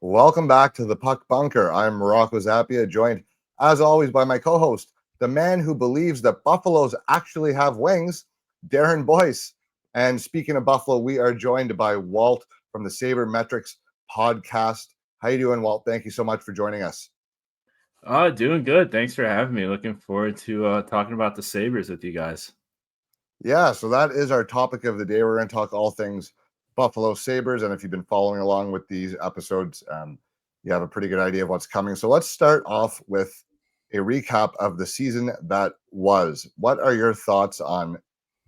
Welcome back to the Puck Bunker. I'm Morocco Zapia, joined as always by my co-host, the man who believes that buffaloes actually have wings, Darren Boyce. And speaking of Buffalo, we are joined by Walt from the Sabremetrix podcast. How you doing, Walt? Thank you so much for joining us. Doing good. Thanks for having me. Looking forward to talking about the Sabres with you guys. Yeah, so that is our topic of the day. We're going to talk all things Buffalo Sabres. And if you've been following along with these episodes, you have a pretty good idea of what's coming. So let's start off with a recap of the season that was. What are your thoughts on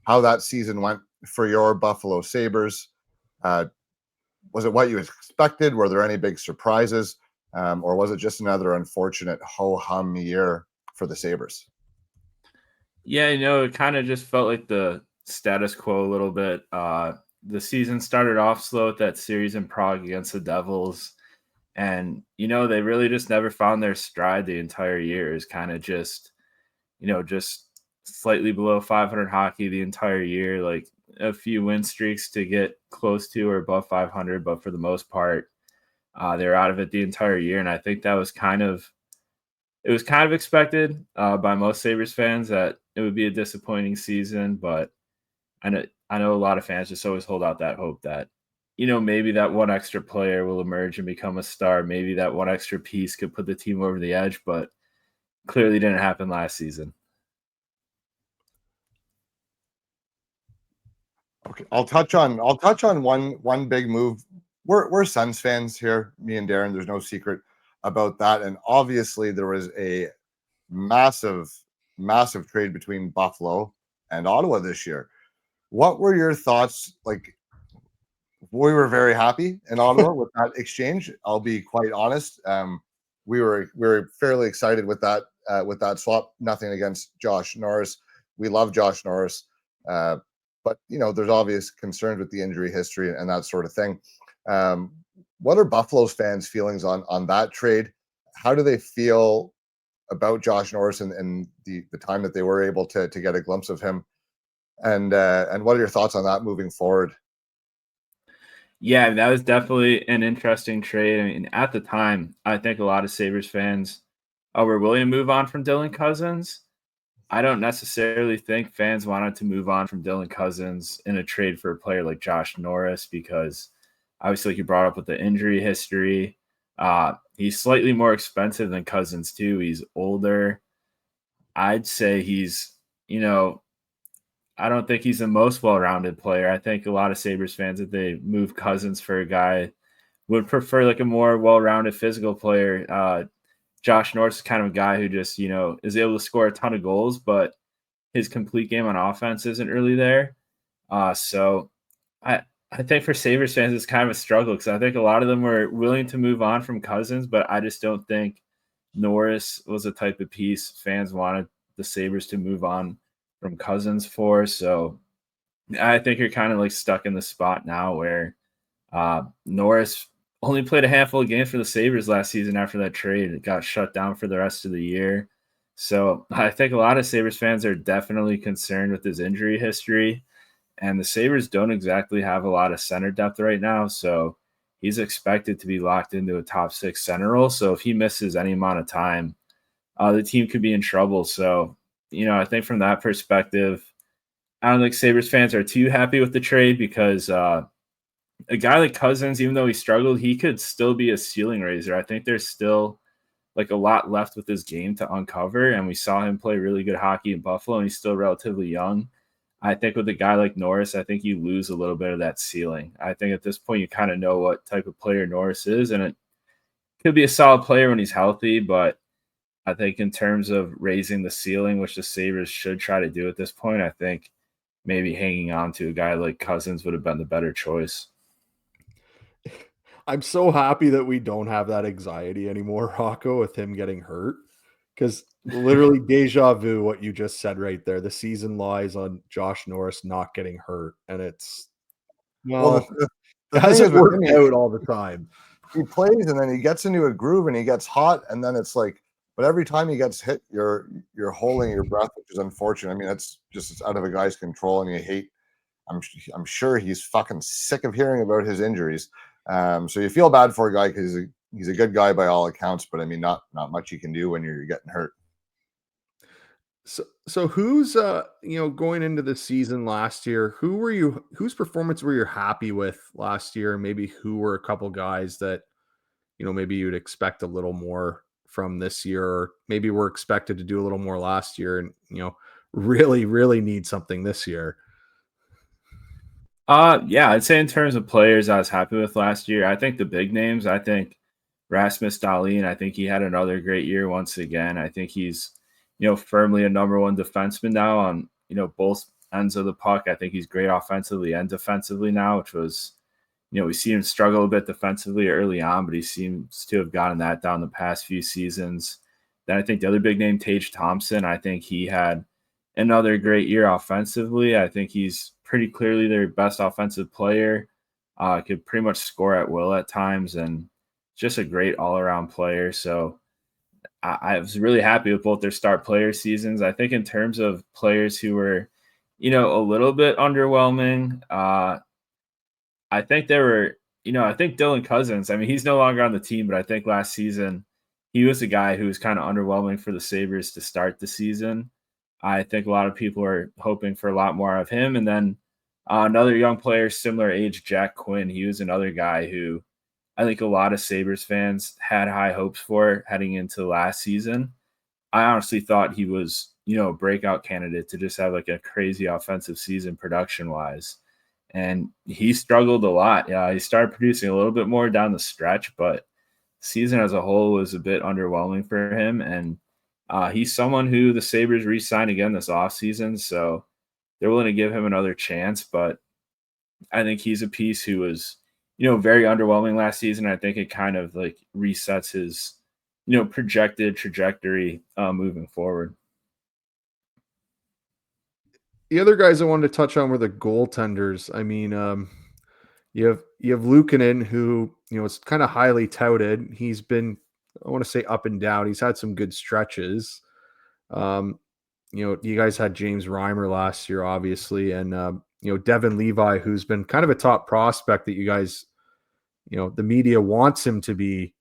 how that season went for your Buffalo Sabres? Was it what you expected? Were there any big surprises? Or was it just another unfortunate ho-hum year for the Sabres? Yeah, it kind of just felt like the status quo a little bit. The season started off slow with that series in Prague against the Devils. And, they really just never found their stride the entire year. It's kind of just slightly below 500 hockey the entire year, like a few win streaks to get close to or above 500. But for the most part, they're out of it the entire year. And I think that was kind of expected by most Sabres fans that it would be a disappointing season, but I know a lot of fans just always hold out that hope that, maybe that one extra player will emerge and become a star. Maybe that one extra piece could put the team over the edge, but clearly didn't happen last season. Okay, I'll touch on one big move. We're Suns fans here, me and Darren. There's no secret about that. And obviously there was a massive, massive trade between Buffalo and Ottawa this year. What were your thoughts? Like, we were very happy in Ottawa with that exchange. I'll be quite honest. We were fairly excited with that swap. Nothing against Josh Norris. We love Josh Norris. But there's obvious concerns with the injury history and that sort of thing. What are Buffalo's fans' feelings on that trade? How do they feel about Josh Norris and the time that they were able to get a glimpse of him? And what are your thoughts on that moving forward? Yeah, that was definitely an interesting trade. I mean, at the time, I think a lot of Sabres fans were willing to move on from Dylan Cozens. I don't necessarily think fans wanted to move on from Dylan Cozens in a trade for a player like Josh Norris because obviously, like you brought up with the injury history, he's slightly more expensive than Cozens too. He's older. I'd say I don't think he's the most well-rounded player. I think a lot of Sabres fans, if they move Cozens for a guy, would prefer like a more well-rounded physical player. Josh Norris is kind of a guy who just, is able to score a ton of goals, but his complete game on offense isn't really there. So I think for Sabres fans, it's kind of a struggle because I think a lot of them were willing to move on from Cozens, but I just don't think Norris was the type of piece fans wanted the Sabres to move on from Cozens for. So I think you're kind of like stuck in the spot now where Norris only played a handful of games for the Sabres last season after that trade. It got shut down for the rest of the year. So I think a lot of Sabres fans are definitely concerned with his injury history. And the Sabres don't exactly have a lot of center depth right now. So he's expected to be locked into a top 6 center role. So if he misses any amount of time, the team could be in trouble. So, I think from that perspective, I don't think Sabres fans are too happy with the trade because a guy like Cozens, even though he struggled, he could still be a ceiling raiser. I think there's still like a lot left with his game to uncover. And we saw him play really good hockey in Buffalo, and he's still relatively young. I think with a guy like Norris, I think you lose a little bit of that ceiling. I think at this point, you kind of know what type of player Norris is, and it could be a solid player when he's healthy. But I think in terms of raising the ceiling, which the Sabres should try to do at this point, I think maybe hanging on to a guy like Cozens would have been the better choice. I'm so happy that we don't have that anxiety anymore, Rocco, with him getting hurt. Because literally deja vu what you just said right there. The season lies on Josh Norris not getting hurt. And it's Well, well, the it thing is hasn't with worked him, out all the time. he plays and then he gets into a groove and he gets hot, and then it's like, but every time he gets hit, you're holding your breath, which is unfortunate. I mean, that's just out of a guy's control, and you hate. I'm sure he's fucking sick of hearing about his injuries. So you feel bad for a guy because he's a good guy by all accounts, but I mean, not much you can do when you're getting hurt. So who's going into the season last year, whose performance were you happy with last year? Maybe who were a couple guys that maybe you'd expect a little more from this year, or maybe we're expected to do a little more last year and really, really need something this year. Yeah, I'd say in terms of players I was happy with last year, I think the big names, I think Rasmus Dahlin, I think he had another great year once again. I think he's, firmly a number one defenseman now on, both ends of the puck. I think he's great offensively and defensively now, which was, we see him struggle a bit defensively early on, but he seems to have gotten that down the past few seasons. Then I think the other big name, Tage Thompson, I think he had another great year offensively. I think he's pretty clearly their best offensive player. Could pretty much score at will at times, and just a great all-around player. So I was really happy with both their start player seasons. I think in terms of players who were, a little bit underwhelming, I think there were, I think Dylan Cozens, I mean, he's no longer on the team, but I think last season he was a guy who was kind of underwhelming for the Sabres to start the season. I think a lot of people are hoping for a lot more of him. And then another young player, similar age, Jack Quinn, he was another guy who I think a lot of Sabres fans had high hopes for heading into last season. I honestly thought he was, a breakout candidate to just have like a crazy offensive season production-wise. And he struggled a lot. Yeah, he started producing a little bit more down the stretch, but season as a whole was a bit underwhelming for him. And he's someone who the Sabres re-signed again this offseason, so they're willing to give him another chance. But I think he's a piece who was, very underwhelming last season. I think it kind of like resets his, projected trajectory moving forward. The other guys I wanted to touch on were the goaltenders. I mean, you have Luukkonen, who is kind of highly touted. He's been, I want to say, up and down. He's had some good stretches. You guys had James Reimer last year, obviously, and Devin Levi, who's been kind of a top prospect that you guys, the media wants him to be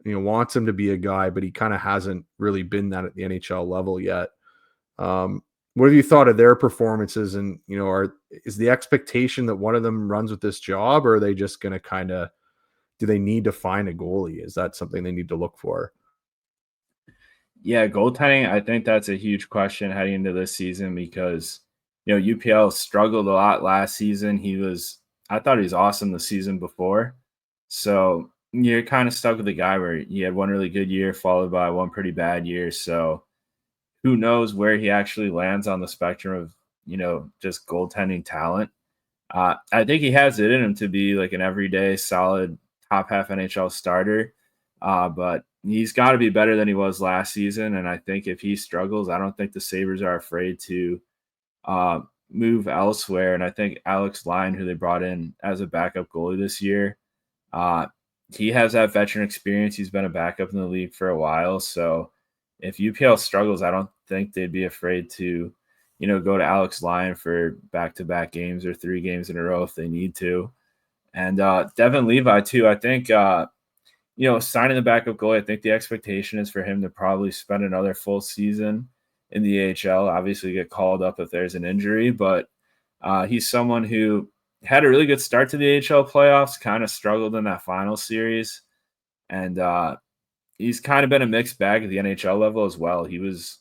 a guy, but he kind of hasn't really been that at the NHL level yet. What have you thought of their performances? And, is the expectation that one of them runs with this job, or are they just going to do they need to find a goalie? Is that something they need to look for? Yeah, goaltending, I think that's a huge question heading into this season because, UPL struggled a lot last season. I thought he was awesome the season before. So you're kind of stuck with a guy where he had one really good year followed by one pretty bad year. So who knows where he actually lands on the spectrum of, just goaltending talent. I think he has it in him to be like an everyday solid top half NHL starter. But he's got to be better than he was last season. And I think if he struggles, I don't think the Sabres are afraid to move elsewhere. And I think Alex Lyon, who they brought in as a backup goalie this year, he has that veteran experience. He's been a backup in the league for a while. So if UPL struggles, I don't think they'd be afraid to, go to Alex Lyon for back-to-back games or 3 games in a row if they need to. And Devin Levi, too, I think, signing the backup goalie, I think the expectation is for him to probably spend another full season in the AHL, obviously get called up if there's an injury. But he's someone who had a really good start to the AHL playoffs, kind of struggled in that final series. And he's kind of been a mixed bag at the NHL level as well. He was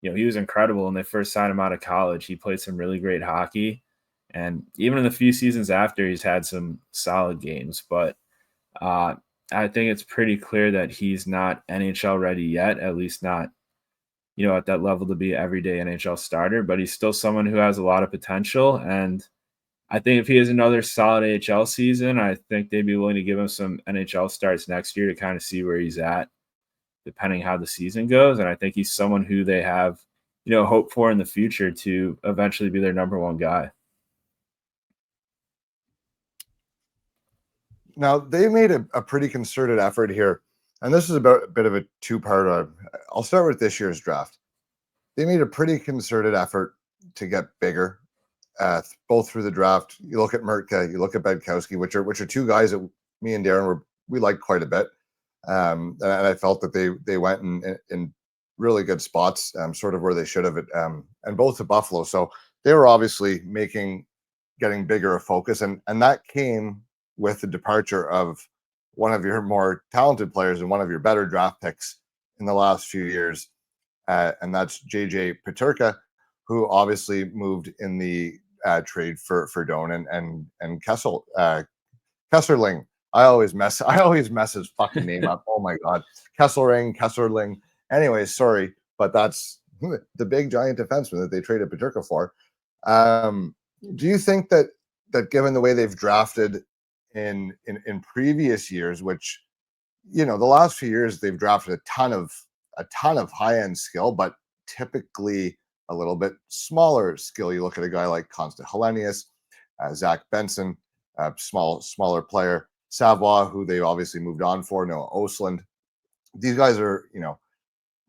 incredible when they first signed him out of college. He played some really great hockey. And even in the few seasons after, he's had some solid games. But I think it's pretty clear that he's not NHL ready yet, at least not, at that level to be an everyday NHL starter. But he's still someone who has a lot of potential. And I think if he has another solid AHL season, I think they'd be willing to give him some NHL starts next year to kind of see where he's at, depending how the season goes. And I think he's someone who they have, hope for in the future to eventually be their number one guy. Now, they made a pretty concerted effort here, and this is about a bit of a two-part. I'll start with this year's draft. They made a pretty concerted effort to get bigger, both through the draft. You look at Mertka, you look at Bedkowski, which are 2 guys that me and Darren we like quite a bit. And I felt that they went in really good spots, sort of where they should have, and both to Buffalo. So they were obviously getting bigger a focus, and that came with the departure of one of your more talented players and one of your better draft picks in the last few years, and that's JJ Peterka, who obviously moved in the trade for Doan and Kesserling. I always mess his fucking name up. Oh my god, Kesserling. Anyways, sorry, but that's the big giant defenseman that they traded Peterka for. Do you think that given the way they've drafted in previous years, which the last few years they've drafted a ton of high end skill, but typically a little bit smaller skill. You look at a guy like Constant Helenius, Zach Benson, smaller player, Savoie, who they obviously moved on for, Noah Osland. These guys are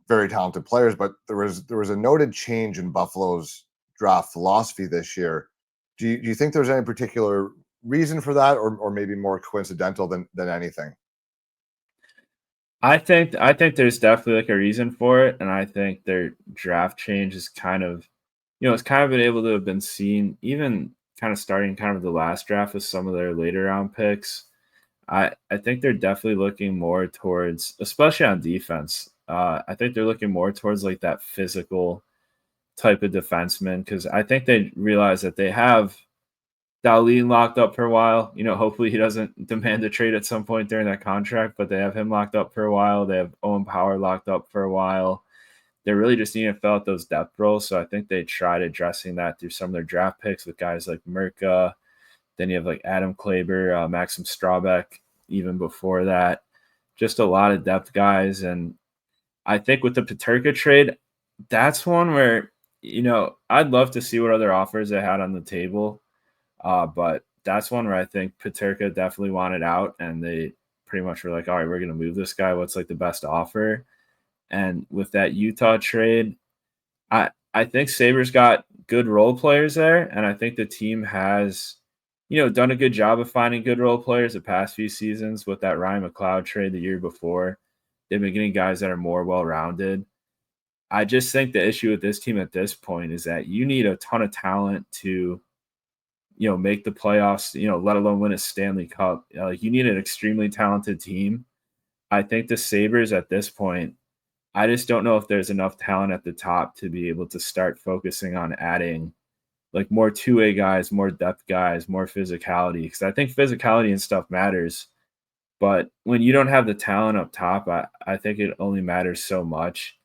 very talented players, but there was a noted change in Buffalo's draft philosophy this year. Do you think there's any particular reason for that, or maybe more coincidental than anything? I think there's definitely like a reason for it, and I think their draft change is kind of, it's kind of been able to have been seen even kind of starting kind of the last draft with some of their later round picks. I think they're definitely looking more towards, especially on defense. I think they're looking more towards like that physical type of defenseman, because I think they realize that they have Dahlin locked up for a while. Hopefully he doesn't demand a trade at some point during that contract, but they have him locked up for a while. They have Owen Power locked up for a while. They're really just needing to fill out those depth roles. So I think they tried addressing that through some of their draft picks with guys like Merca. Then you have like Adam Kleber, Maxim Strawbeck, even before that. Just a lot of depth guys. And I think with the Peterka trade, that's one where, I'd love to see what other offers they had on the table. But that's one where I think Peterka definitely wanted out, and they pretty much were like, all right, we're going to move this guy. What's like the best offer? And with that Utah trade, I think Sabres got good role players there, and I think the team has, done a good job of finding good role players the past few seasons. With that Ryan McLeod trade the year before, they've been getting guys that are more well-rounded. I just think the issue with this team at this point is that you need a ton of talent to, make the playoffs, let alone win a Stanley Cup. Like, you need an extremely talented team. I think the Sabres at this point, I just don't know if there's enough talent at the top to be able to start focusing on adding like more two-way guys, more depth guys, more physicality. Because I think physicality and stuff matters. But when you don't have the talent up top, I think it only matters so much.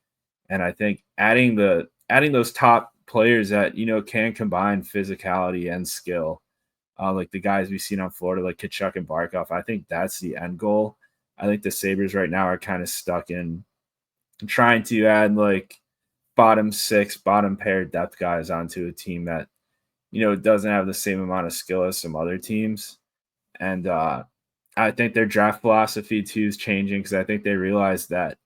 And I think adding those top players that, can combine physicality and skill, like the guys we've seen on Florida, like Tuch and Barkov, I think that's the end goal. I think the Sabres right now are kind of stuck in trying to add like bottom six, bottom pair depth guys onto a team that, doesn't have the same amount of skill as some other teams. And I think their draft philosophy too is changing, because I think they realize that,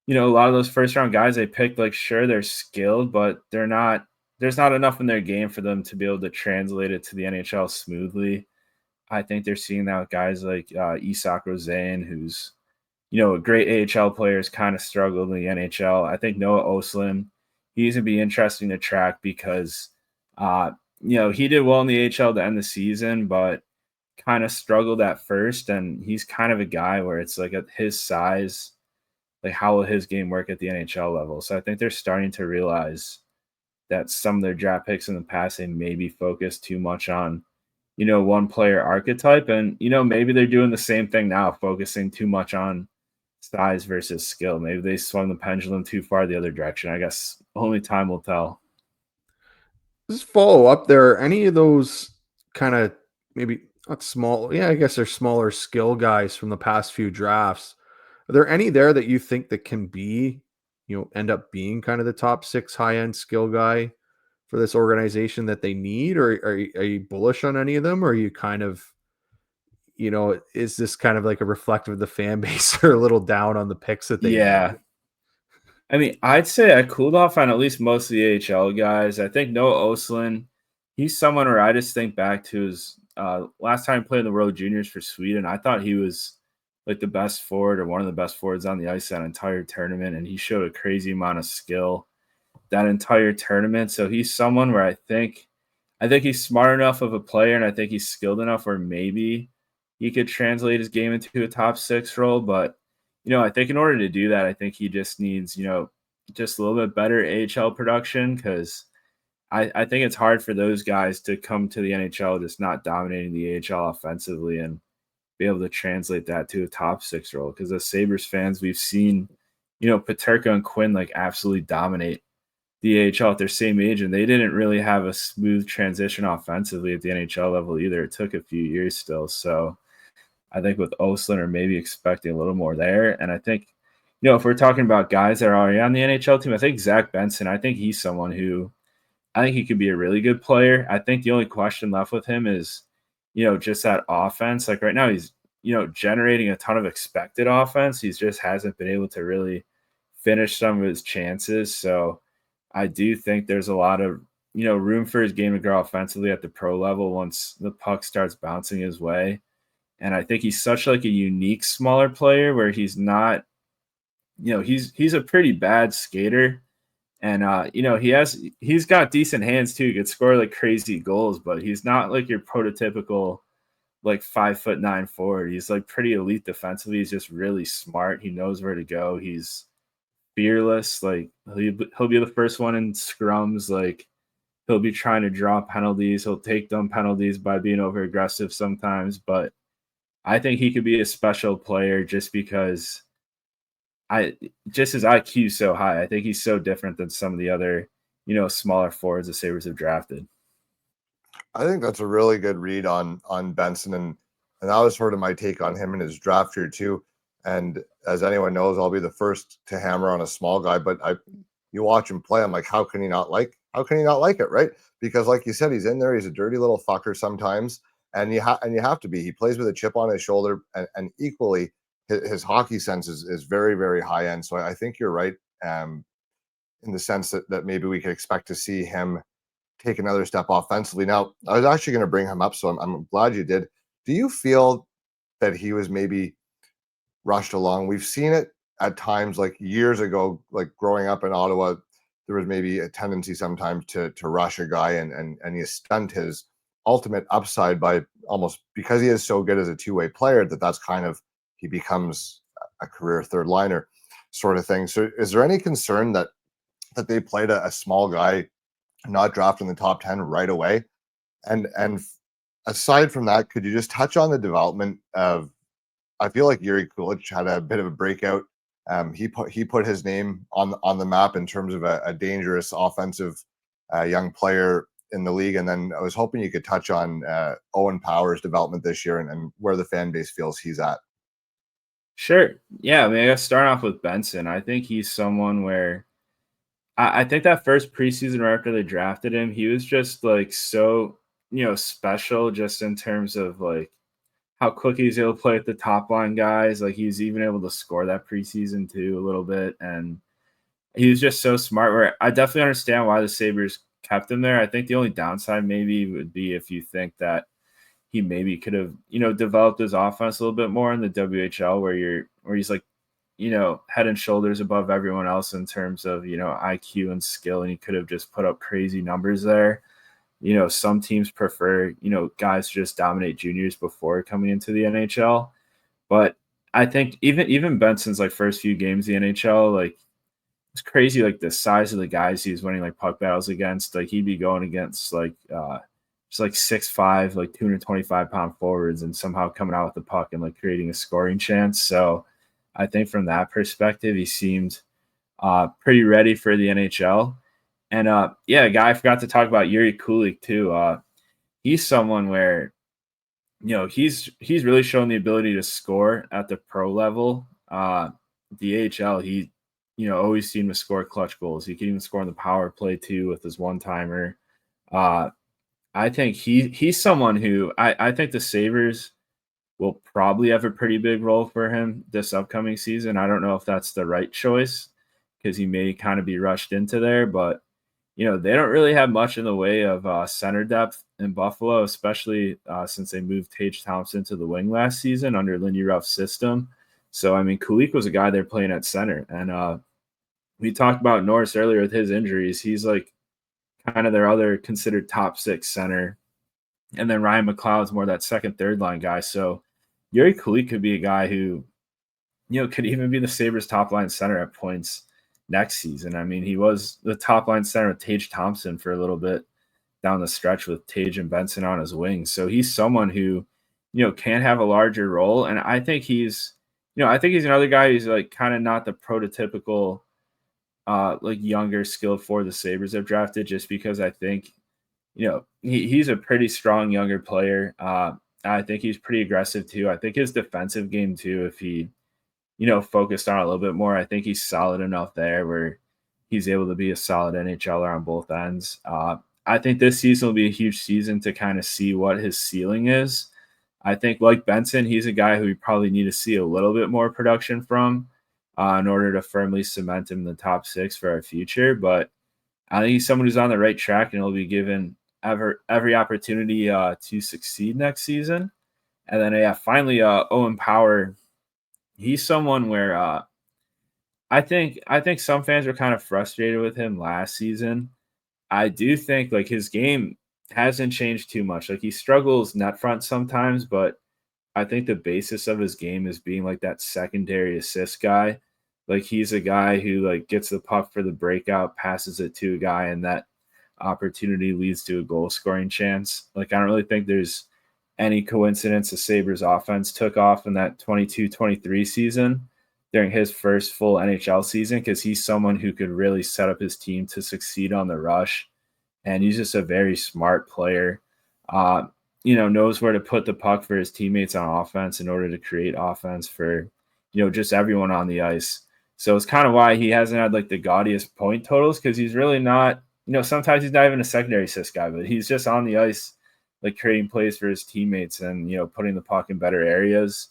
a lot of those first round guys they picked, like, sure, they're skilled, but there's not enough in their game for them to be able to translate it to the NHL smoothly. I think they're seeing that with guys like Isak Rosen, who's, a great AHL player, has kind of struggled in the NHL. I think Noah Osland, he's going to be interesting to track because, he did well in the AHL to end the season, but kind of struggled at first. And he's kind of a guy where it's like at his size, like how will his game work at the NHL level? So I think they're starting to realize that some of their draft picks in the past, they maybe focused too much on, one player archetype. And, maybe they're doing the same thing now, focusing too much on size versus skill. Maybe they swung the pendulum too far the other direction. I guess only time will tell. Just follow up there. Any of those kind of maybe not small, yeah, I guess they're smaller skill guys from the past few drafts. Are there any there that you think that can be, end up being kind of the top six high-end skill guy for this organization that they need? Or are you bullish on any of them? Or are you kind of, is this kind of like a reflective of the fan base or a little down on the picks that they made? I mean, I'd say I cooled off on at least most of the AHL guys. I think Noah Osland, he's someone where I just think back to his last time he played in the World Juniors for Sweden. I thought he was like the best forward or one of the best forwards on the ice that entire tournament, and he showed a crazy amount of skill that entire tournament. So he's someone where I think he's smart enough of a player, and I think he's skilled enough where maybe he could translate his game into a top 6 role. But, I think in order to do that, I think he just needs, just a little bit better AHL production, because I think it's hard for those guys to come to the NHL just not dominating the AHL offensively and be able to translate that to a top 6 role. Because as Sabres fans, we've seen, Peterka and Quinn like absolutely dominate the AHL at their same age, and they didn't really have a smooth transition offensively at the NHL level either. It took a few years still. So I think with Oslin, maybe expecting a little more there. And I think, if we're talking about guys that are already on the NHL team, I think Zach Benson, I think he's someone who I think he could be a really good player. I think the only question left with him is, just that offense. Like right now, he's, generating a ton of expected offense. He just hasn't been able to really finish some of his chances. So I do think there's a lot of, room for his game to grow offensively at the pro level once the puck starts bouncing his way. And I think he's such like a unique smaller player where he's not, he's a pretty bad skater. And he's got decent hands too. He could score like crazy goals, but he's not like your prototypical like 5'9" forward. He's like pretty elite defensively. He's just really smart. He knows where to go. He's fearless. Like he'll be the first one in scrums. Like he'll be trying to draw penalties. He'll take dumb penalties by being over aggressive sometimes. But I think he could be a special player just because his IQ is so high. I think he's so different than some of the other, smaller forwards the Sabres have drafted. I think that's a really good read on Benson, and that was sort of my take on him in his draft year too. And as anyone knows, I'll be the first to hammer on a small guy, but you watch him play, I'm like, how can he not like it, right? Because like you said, he's in there, he's a dirty little fucker sometimes, and you have to be. He plays with a chip on his shoulder, and equally his hockey sense is very, very high end. So I think you're right, in the sense that maybe we could expect to see him take another step offensively. Now, I was actually going to bring him up, so I'm glad you did. Do you feel that he was maybe rushed along? We've seen it at times, like years ago, like growing up in Ottawa, there was maybe a tendency sometimes to rush a guy and you stunt his ultimate upside by almost, because he is so good as a two-way player, that's kind of, he becomes a career third liner sort of thing. So is there any concern that they played a small guy not drafted in the top 10 right away? And aside from that, could you just touch on the development of, I feel like Jiri Kulich had a bit of a breakout. He put his name on the map in terms of a dangerous offensive young player in the league. And then I was hoping you could touch on Owen Power's development this year and where the fan base feels he's at. Sure. Yeah, I mean, I got to start off with Benson. I think he's someone where I think that first preseason right after they drafted him, he was just like so, special just in terms of like how quick he's able to play with the top line guys. Like he was even able to score that preseason too a little bit. And he was just so smart where I definitely understand why the Sabres kept him there. I think the only downside maybe would be if you think that he maybe could have, developed his offense a little bit more in the WHL where he's like, head and shoulders above everyone else in terms of, IQ and skill. And he could have just put up crazy numbers there. Some teams prefer, guys to just dominate juniors before coming into the NHL. But I think even Benson's like first few games in the NHL, like it's crazy, like the size of the guys he was winning like puck battles against. Like he'd be going against like just like 6'5", like 225-pound forwards and somehow coming out with the puck and like creating a scoring chance. So I think from that perspective, he seemed pretty ready for the NHL. And a guy I forgot to talk about, Jiri Kulich too. He's someone where, he's really shown the ability to score at the pro level. The AHL, he, always seemed to score clutch goals. He can even score on the power play too with his one-timer. I think he's someone who I think the Sabres will probably have a pretty big role for him this upcoming season. I don't know if that's the right choice because he may kind of be rushed into there, but they don't really have much in the way of center depth in Buffalo, especially since they moved Tage Thompson to the wing last season under Lindy Ruff's system. So, I mean, Kulich was a guy they're playing at center. And we talked about Norris earlier with his injuries. He's like kind of their other considered top 6 center. And then Ryan McLeod's more that second, third line guy. So Jiri Kulich could be a guy who, could even be the Sabres top line center at points next season. I mean, he was the top line center with Tage Thompson for a little bit down the stretch with Tage and Benson on his wings. So he's someone who, can have a larger role. And I think he's another guy who's like kind of not the prototypical like younger skill for the Sabres have drafted, just because I think, he's a pretty strong younger player. I think he's pretty aggressive too. I think his defensive game too, if he, focused on it a little bit more, I think he's solid enough there where he's able to be a solid NHLer on both ends. I think this season will be a huge season to kind of see what his ceiling is. I think, like Benson, he's a guy who we probably need to see a little bit more production from in order to firmly cement him in the top 6 for our future. But I think he's someone who's on the right track and will be given every opportunity to succeed next season. And then, finally, Owen Power. He's someone where I think some fans were kind of frustrated with him last season. I do think like his game hasn't changed too much. Like he struggles net front sometimes, but I think the basis of his game is being like that secondary assist guy. Like he's a guy who like gets the puck for the breakout, passes it to a guy, and that opportunity leads to a goal scoring chance. Like I don't really think there's any coincidence the Sabres offense took off in that 22-23 season during his first full NHL season, because he's someone who could really set up his team to succeed on the rush. And he's just a very smart player. Knows where to put the puck for his teammates on offense in order to create offense for, just everyone on the ice. So it's kind of why he hasn't had like the gaudiest point totals, because he's really not, sometimes he's not even a secondary assist guy, but he's just on the ice, like creating plays for his teammates and, putting the puck in better areas.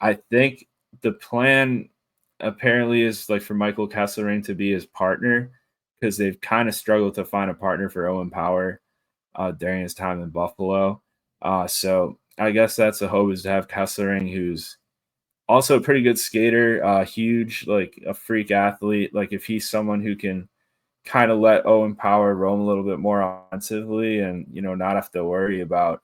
I think the plan apparently is like for Michael Kesselring to be his partner, because they've kind of struggled to find a partner for Owen Power during his time in Buffalo. So I guess that's the hope, is to have Kesselring, who's also a pretty good skater, huge, like a freak athlete. Like if he's someone who can kind of let Owen Power roam a little bit more offensively and, not have to worry about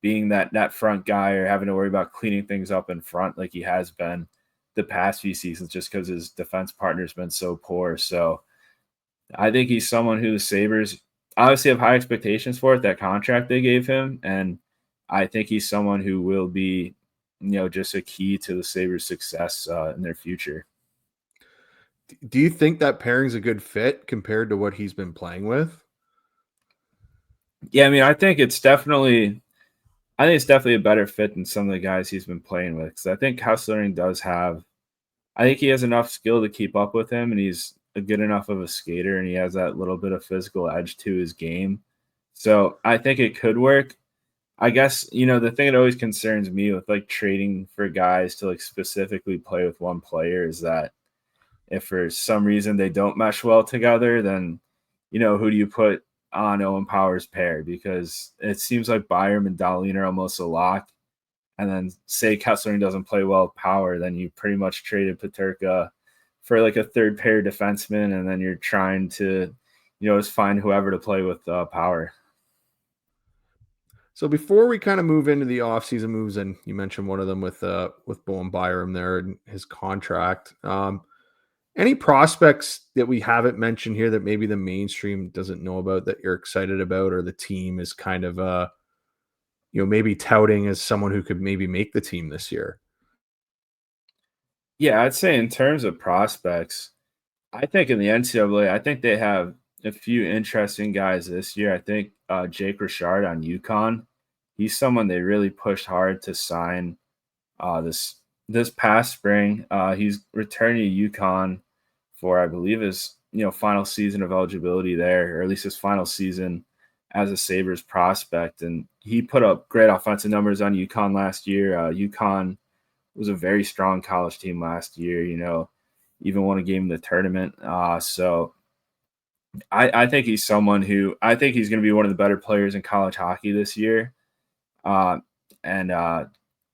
being that net front guy or having to worry about cleaning things up in front like he has been the past few seasons, just because his defense partner's been so poor. So I think he's someone who the Sabres obviously have high expectations for, that contract they gave him. And I think he's someone who will be, just a key to the Sabres' success in their future. Do you think that pairing's a good fit compared to what he's been playing with? Yeah, I mean, I think it's definitely a better fit than some of the guys he's been playing with. Because I think Kesselring I think he has enough skill to keep up with him, and he's a good enough of a skater, and he has that little bit of physical edge to his game. So I think it could work. I guess, the thing that always concerns me with like trading for guys to like specifically play with one player is that if for some reason they don't mesh well together, then, who do you put on Owen Power's pair? Because it seems like Byram and Dahlin are almost a lock. And then say Kesselring doesn't play well with Power, then you pretty much traded Peterka for like a third pair defenseman, and then you're trying to, just find whoever to play with Power. So before we kind of move into the offseason moves, and you mentioned one of them with Bowen Byram there and his contract. Any prospects that we haven't mentioned here that maybe the mainstream doesn't know about that you're excited about, or the team is kind of maybe touting as someone who could maybe make the team this year? Yeah, I'd say in terms of prospects, I think in the NCAA, I think they have a few interesting guys this year. I think Jake Richard on UConn, he's someone they really pushed hard to sign this past spring. He's returning to UConn for, I believe, his final season of eligibility there, or at least his final season as a Sabres prospect. And he put up great offensive numbers on UConn last year. UConn was a very strong college team last year, even won a game in the tournament. So I think he's someone who I think he's going to be one of the better players in college hockey this year. And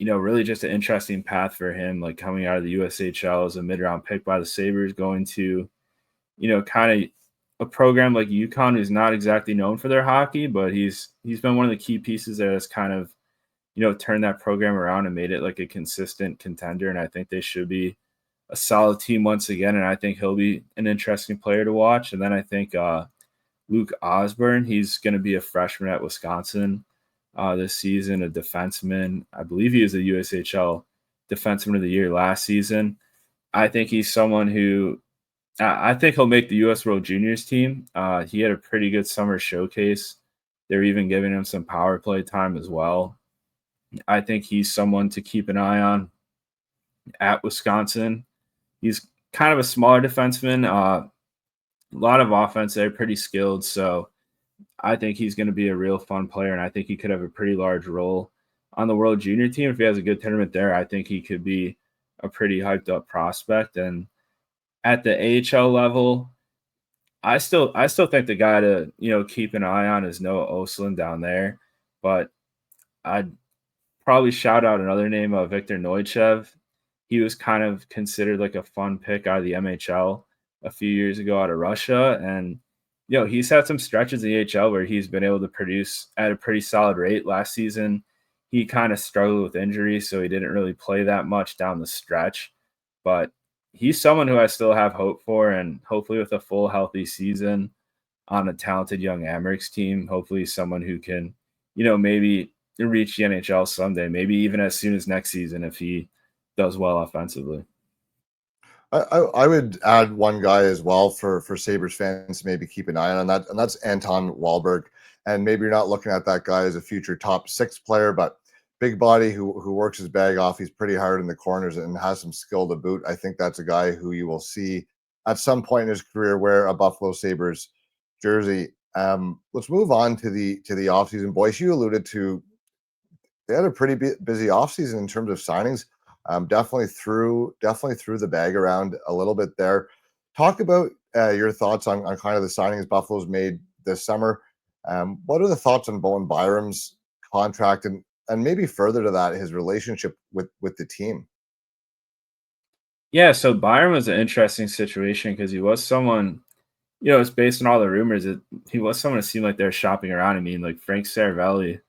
really just an interesting path for him, like coming out of the USHL as a mid-round pick by the Sabres, going to, kind of a program like UConn, who's not exactly known for their hockey, but he's been one of the key pieces there that's kind of, turned that program around and made it like a consistent contender. And I think they should be a solid team once again. And I think he'll be an interesting player to watch. And then I think Luke Osborne, he's going to be a freshman at Wisconsin this season, a defenseman. I believe he was a USHL Defenseman of the Year last season. I think he's someone who I think he'll make the U.S. World Juniors team. He had a pretty good summer showcase. They're even giving him some power play time as well. I think he's someone to keep an eye on at Wisconsin. He's kind of a smaller defenseman. A lot of offense there, pretty skilled. So I think he's going to be a real fun player, and I think he could have a pretty large role on the World Junior team. If he has a good tournament there, I think he could be a pretty hyped up prospect. And at the AHL level, I still think the guy to keep an eye on is Noah Oslin down there. But I'd probably shout out another name, Victor Noichev. He was kind of considered like a fun pick out of the MHL a few years ago out of Russia. And, he's had some stretches in the AHL where he's been able to produce at a pretty solid rate. Last season, he kind of struggled with injuries, so he didn't really play that much down the stretch. But he's someone who I still have hope for, and hopefully with a full healthy season on a talented young Amerks team, hopefully someone who can, maybe reach the NHL someday, maybe even as soon as next season if he does well offensively. I would add one guy as well for Sabres fans to maybe keep an eye on that, and that's Anton Wahlberg. And maybe you're not looking at that guy as a future top 6 player, but big body who works his bag off. He's pretty hard in the corners and has some skill to boot. I think that's a guy who you will see at some point in his career wear a Buffalo Sabres jersey. Let's move on to the offseason. Boyce, you alluded to they had a pretty busy offseason in terms of signings. Definitely threw the bag around a little bit there. Talk about your thoughts on kind of the signings Buffalo's made this summer. What are the thoughts on Bowen Byram's contract and maybe further to that, his relationship with the team? Yeah, so Byram was an interesting situation because he was someone, it's based on all the rumors that he was someone it seemed like they're shopping around. I mean, like Frank Saravelli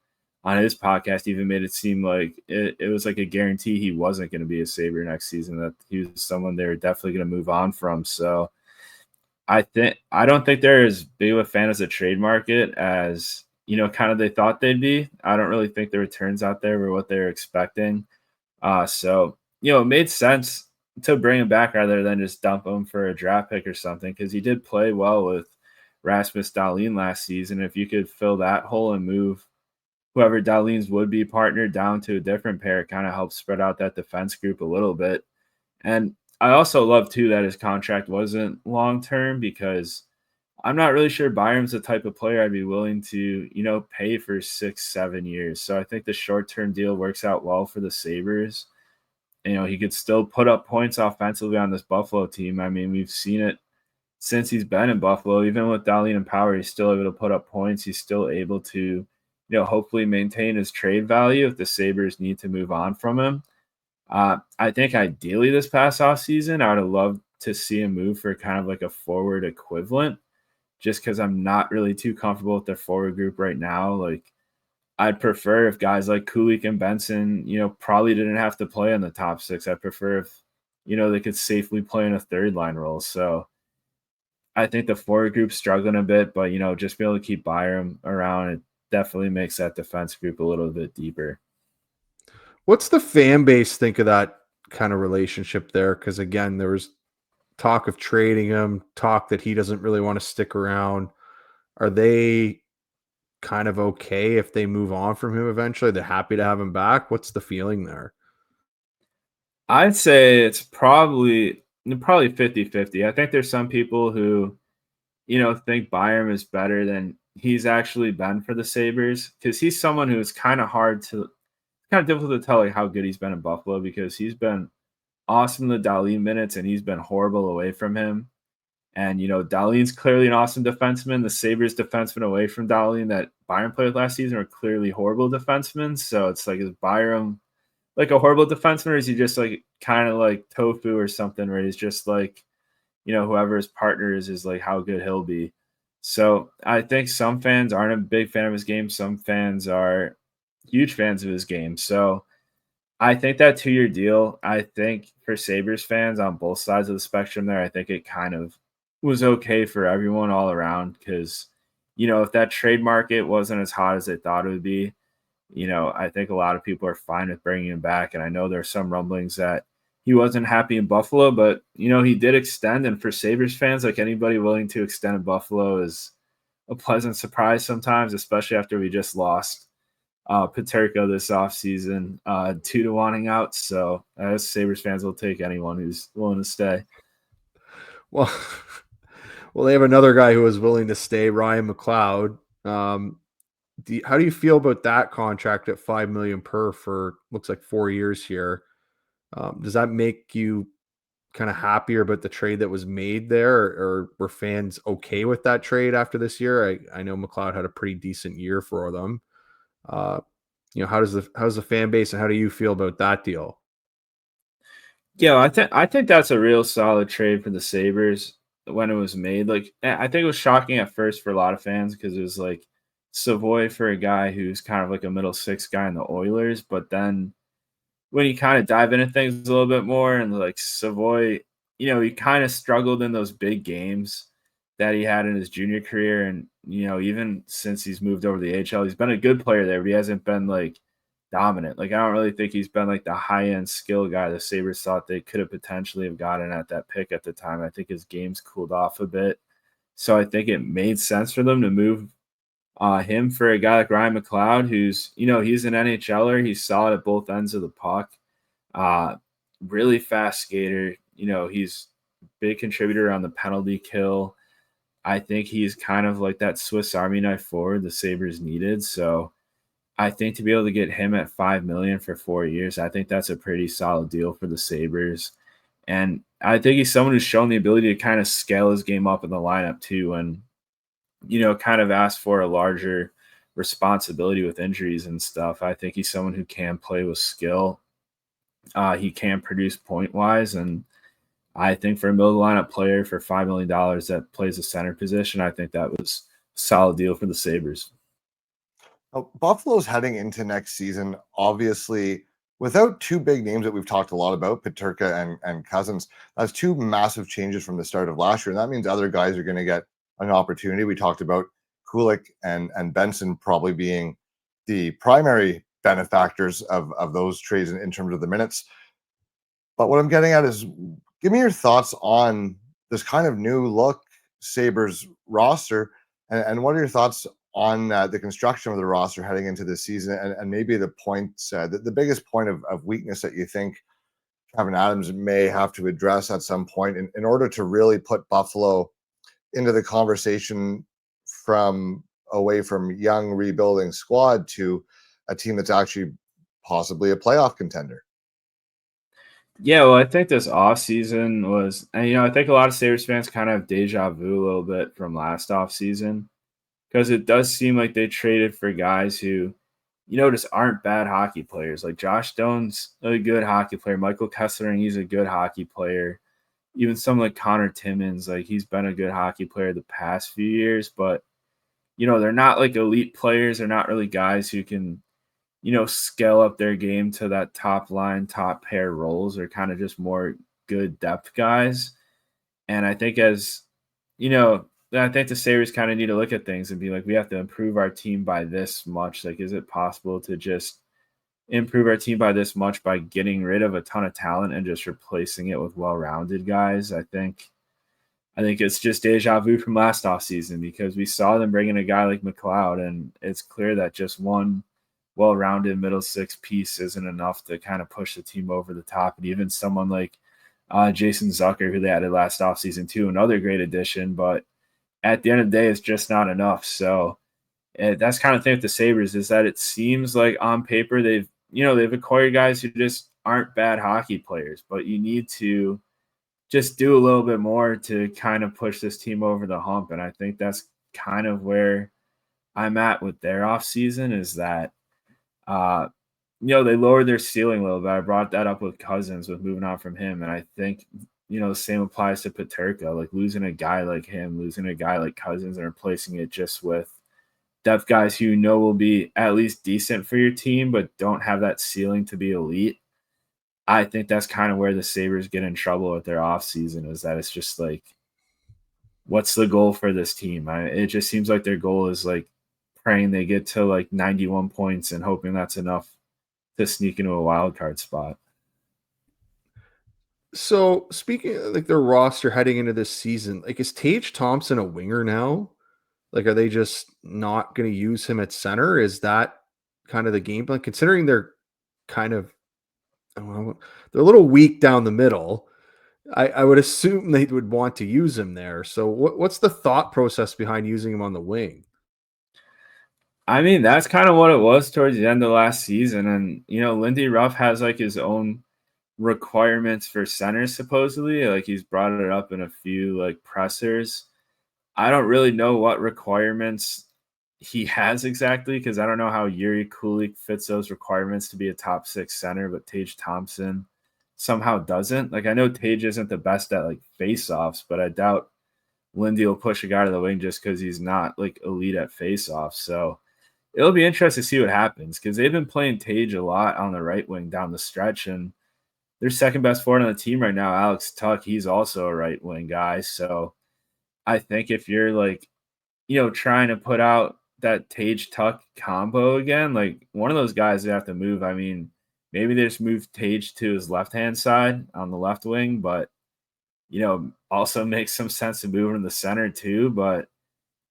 on his podcast even made it seem like it was like a guarantee he wasn't going to be a Sabre next season, that he was someone they were definitely going to move on from. So I don't think they're as big of a fan as a trade market as, kind of they thought they'd be. I don't really think the returns out there were what they were expecting. So, it made sense to bring him back rather than just dump him for a draft pick or something, because he did play well with Rasmus Dahlin last season. If you could fill that hole and move whoever Dahlin's would-be partner down to a different pair, it kind of helps spread out that defense group a little bit. And I also love, too, that his contract wasn't long-term, because I'm not really sure Byram's the type of player I'd be willing to, pay for 6-7 years. So I think the short-term deal works out well for the Sabres. He could still put up points offensively on this Buffalo team. I mean, we've seen it since he's been in Buffalo. Even with Dahlin and power, he's still able to put up points. He's still able to, hopefully maintain his trade value if the Sabres need to move on from him. I think ideally this past offseason, I would have loved to see him move for kind of like a forward equivalent, just because I'm not really too comfortable with their forward group right now. Like, I'd prefer if guys like Kulich and Benson, probably didn't have to play in the top 6. I prefer if, they could safely play in a third line role. So I think the forward group's struggling a bit, but, just be able to keep Byram around, it definitely makes that defense group a little bit deeper. What's the fan base think of that kind of relationship there? Because again, there was talk of trading him, talk that he doesn't really want to stick around. Are they kind of okay if they move on from him eventually? They're happy to have him back. What's the feeling there? I'd say it's probably 50-50. I think there's some people who, think Byram is better than he's actually been for the Sabres, because he's someone who's kind of difficult to tell like how good he's been in Buffalo, because he's been awesome in the Dahlin minutes and he's been horrible away from him. And, Dahlin's clearly an awesome defenseman. The Sabres defensemen away from Dahlin that Byram played with last season are clearly horrible defensemen. So it's like, is Byram like a horrible defenseman, or is he just like kind of like Tofu or something, where he's just like, whoever his partner is like how good he'll be. So I think some fans aren't a big fan of his game. Some fans are huge fans of his game. So I think that 2-year deal, I think for Sabres fans on both sides of the spectrum there, I think it kind of was okay for everyone all around because, if that trade market wasn't as hot as they thought it would be, I think a lot of people are fine with bringing him back. And I know there's some rumblings that he wasn't happy in Buffalo, but, he did extend. And for Sabres fans, like anybody willing to extend in Buffalo is a pleasant surprise sometimes, especially after we just lost Peterka this offseason due to wanting out. So as Sabres fans will take anyone who's willing to stay. Well, they have another guy who was willing to stay, Ryan McLeod. How do you feel about that contract at $5 million per for looks like 4 years here? Does that make you kind of happier about the trade that was made there, or were fans okay with that trade after this year? I know McLeod had a pretty decent year for them. How's the fan base and how do you feel about that deal? Yeah, I think that's a real solid trade for the Sabres when it was made. Like I think it was shocking at first for a lot of fans because it was like Savoy for a guy who's kind of like a middle six guy in the Oilers, but then when you kind of dive into things a little bit more and like Savoy, he kind of struggled in those big games that he had in his junior career. And, even since he's moved over to the AHL, he's been a good player there, but he hasn't been like dominant. Like, I don't really think he's been like the high end skill guy the Sabres thought they could have potentially have gotten at that pick at the time. I think his game's cooled off a bit. So I think it made sense for them to move him for a guy like Ryan McLeod, who's, he's an NHLer. He's solid at both ends of the puck. Really fast skater. He's a big contributor on the penalty kill. I think he's kind of like that Swiss Army knife forward the Sabres needed. So I think to be able to get him at $5 million for 4 years, I think that's a pretty solid deal for the Sabres. And I think he's someone who's shown the ability to kind of scale his game up in the lineup too. And kind of asked for a larger responsibility with injuries and stuff. I think he's someone who can play with skill. He can produce point wise. And I think for a middle lineup player for $5 million that plays a center position, I think that was a solid deal for the Sabres. Buffalo's heading into next season, obviously, without two big names that we've talked a lot about, Peterka and Cozens. That's two massive changes from the start of last year. And that means other guys are going to get an opportunity. We talked about Kulich and Benson probably being the primary benefactors of those trades in terms of the minutes. But what I'm getting at is, give me your thoughts on this kind of new look Sabres roster, and what are your thoughts on the construction of the roster heading into this season, and maybe the points, the biggest point of weakness that you think Kevyn Adams may have to address at some point in order to really put Buffalo into the conversation from away from young rebuilding squad to a team that's actually possibly a playoff contender. Yeah, well, I think this offseason was, and I think a lot of Sabres fans kind of have deja vu a little bit from last offseason because it does seem like they traded for guys who, just aren't bad hockey players. Like Josh Doan's a good hockey player. Michael Kessler, he's a good hockey player. Even someone like Connor Timmins, like he's been a good hockey player the past few years, but they're not like elite players. They're not really guys who can, scale up their game to that top line, top pair roles. They're kind of just more good depth guys. And I think I think the Sabres kind of need to look at things and be like, we have to improve our team by this much. Like, is it possible to just improve our team by this much by getting rid of a ton of talent and just replacing it with well-rounded guys? I think it's just deja vu from last offseason because we saw them bring in a guy like McLeod, and it's clear that just one well-rounded middle six piece isn't enough to kind of push the team over the top. And even someone like Jason Zucker, who they added last offseason too, another great addition, but at the end of the day, it's just not enough. So that's kind of thing with the Sabres is that it seems like on paper they've acquired guys who just aren't bad hockey players, but you need to just do a little bit more to kind of push this team over the hump. And I think that's kind of where I'm at with their offseason is that, they lowered their ceiling a little bit. I brought that up with Cozens with moving on from him. And I think, the same applies to Peterka, like losing a guy like him, losing a guy like Cozens and replacing it just with depth guys who will be at least decent for your team, but don't have that ceiling to be elite. I think that's kind of where the Sabres get in trouble with their offseason, is that it's just like, what's the goal for this team? It just seems like their goal is like praying they get to like 91 points and hoping that's enough to sneak into a wild card spot. So speaking of like their roster heading into this season, like is Tage Thompson a winger now? Like, are they just not going to use him at center? Is that kind of the game plan? Considering they're kind of, I don't know, they're a little weak down the middle. I would assume they would want to use him there. So what's the thought process behind using him on the wing? I mean, that's kind of what it was towards the end of last season. And, Lindy Ruff has like his own requirements for centers, supposedly. Like he's brought it up in a few like pressers. I don't really know what requirements he has exactly, because I don't know how Jiri Kulich fits those requirements to be a top 6 center, but Tage Thompson somehow doesn't. Like I know Tage isn't the best at like face-offs, but I doubt Lindy will push a guy to the wing just because he's not like elite at face-offs. So it'll be interesting to see what happens, because they've been playing Tage a lot on the right wing down the stretch, and their second best forward on the team right now, Alex Tuch, he's also a right wing guy. So I think if you're like, trying to put out that Tage Tuch combo again, like one of those guys they have to move. I mean, maybe they just move Tage to his left-hand side on the left wing, but also makes some sense to move him in the center too. But